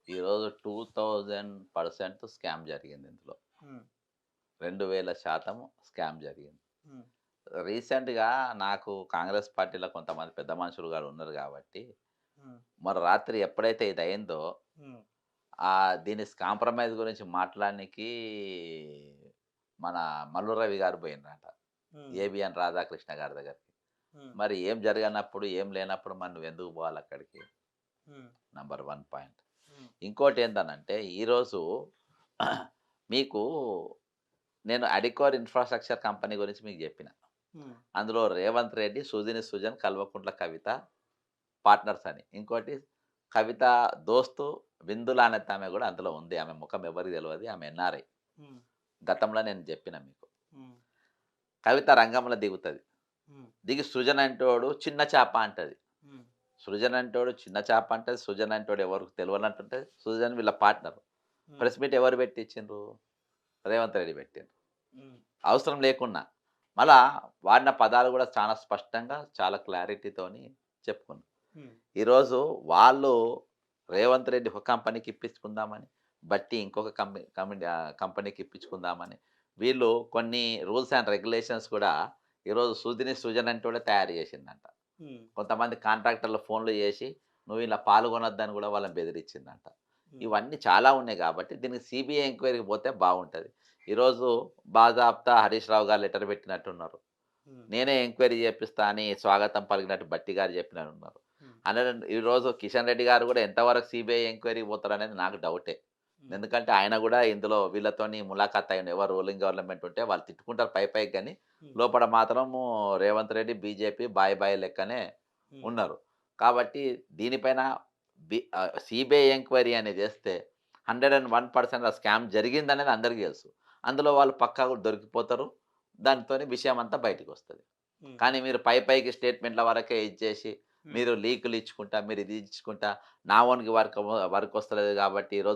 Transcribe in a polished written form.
ఈరోజు 2000% స్కామ్ జరిగింది ఇందులో. హ్మ్. 2000% స్కామ్ జరిగింది. హ్మ్. రీసెంట్‌గా నాకు కాంగ్రెస్ పార్టీలో కొంతమంది పెద్ద మనుషులు గారు ఉన్నారు గాబట్టి, హ్మ్. మరి రాత్రి ఎప్పుడైతే ఇదయిందో, హ్మ్. దీని కాంప్రమైజ్ గురించి మాట్లాడనీకి మన మల్లు రవి గారు పోయిండ్రంట. హ్మ్. ఏబిఎన్ రాధాకృష్ణ గారి దగ్గరికి. హ్మ్. మరి ఏం జరగనప్పుడు, ఏం లేనప్పుడు మరి నువ్వెందుకు పోవాలక్కడికి? హ్మ్. Number 1 point. హ్మ్. ఇంకోటేందనంటే ఈరోజు మీకు నేను అడికోర్ ఇన్‌ఫ్రాస్ట్రక్చర్ కంపెనీ గురించి మీకు జెప్పిన. హ్మ్. అందులో రేవంత్ రెడ్డి, సుజన్, కల్వకుంట్ల కవిత పార్ట్నర్స్ అని. ఇంకోటి కవిత దోస్తు బిందుల అనేటామె గూడా అందులో ఉంది. ఆమె ముఖం ఎవరికీ తెలవది. ఆమె ఎన్ఆర్ఐ. హ్మ్. గతంలో నేను జెప్పిన మీకు. హ్మ్. కవిత రంగంలో దిగుతది. హ్మ్. దిగి సృజన్ అంటోడు చిన్న చాప అంటది. హ్మ్. సృజన్ అంటోడు చిన్న చాప అంటది. సృజన్ అంటోడు ఎవరికి తెలవనట్టుంటది. సృజన్ వీళ్ళ పార్ట్నర్. హ్మ్. ప్రెస్ మీట్ ఎవరు పెట్టిచ్చిండ్రు? రేవంత్ రెడ్డి పెట్టిండ్రు. హ్మ్. అవసరం లేకున్నా. మళ్ళా వాడిన పదాలు గూడా చాలా స్పష్టంగా, చాలా క్లారిటీతోని చెప్పుకున్నా. హ్మ్. ఈరోజు వాళ్ళు రేవంత్ రెడ్డి ఒక కంపెనీకి ఇప్పించుకుందామని, బట్టి ఇంకొక కంపెనీకి ఇప్పించుకుందామని, వీళ్ళు కొన్ని రూల్స్ అండ్ రెగ్యులేషన్స్ కూడా ఈరోజు సుజన్ అంటోడే తయారు చేసిండంట. హ్మ్. కొంతమంది కాంట్రాక్టర్లు ఫోన్‌లు చేసి, "నువ్వు ఇలా పాల్గొనొద్దని" కూడా వాళ్ళని బెదిరించిందంట. హ్మ్. ఇవన్నీ చాలా ఉన్నాయి కాబట్టి దీనికి సిబిఐ ఎంక్వైరీకి పోతే బాగుంటది. ఈరోజు బాజాప్తా హరీష్ రావు గారు లెటర్ పెట్టినట్టున్నారు. హ్మ్. నేనే ఎంక్వైరీ చేపిస్తా అని స్వాగతం పలికినట్టు భట్టి గారు చెప్పినట్టున్నారు. హ్మ్. ఈరోజు కిషన్ రెడ్డి గారు కూడా ఎంతవరకు సిబిఐ ఎంక్వైరీకి పోతారనేది నాకు డౌటే. హ్మ్. ఎందుకంటే ఆయన కూడా ఇందులో వీళ్ళతోని ములాఖాత్ అయ్యిండు. ఎవరు రూలింగ్ గవర్నమెంట్ ఉంటే వాళ్ళు తిట్టుకుంటారు పైకి గాని, హ్మ్. లోపల మాత్రము రేవంత్ రెడ్డి, బీజేపీ బాయ్ బాయ్ లెక్కనే హ్మ్. ఉన్నారు. కాబట్టి దీనిపైన సిబిఐ ఎంక్వైరీ అనేది చేస్తే 101% స్కామ్ జరిగిందనేది అందరికీ తెలుసు. అందులో వాళ్ళు పక్కాగా దొరికిపోతారు. హ్మ్. దానితోని విషయం అంతా బయటికొస్తది. హ్మ్. కానీ మీరు పైకి స్టేట్‌మెంట్‌ల వరకే ఇచ్చేసి, హ్మ్. మీరు లీకులు ఇచ్చుకుంటా, మీరు ఇది ఇచ్చుకుంటా, నా వోనికి వర్క్ వస్తలేదు కాబట్టి ఈరోజు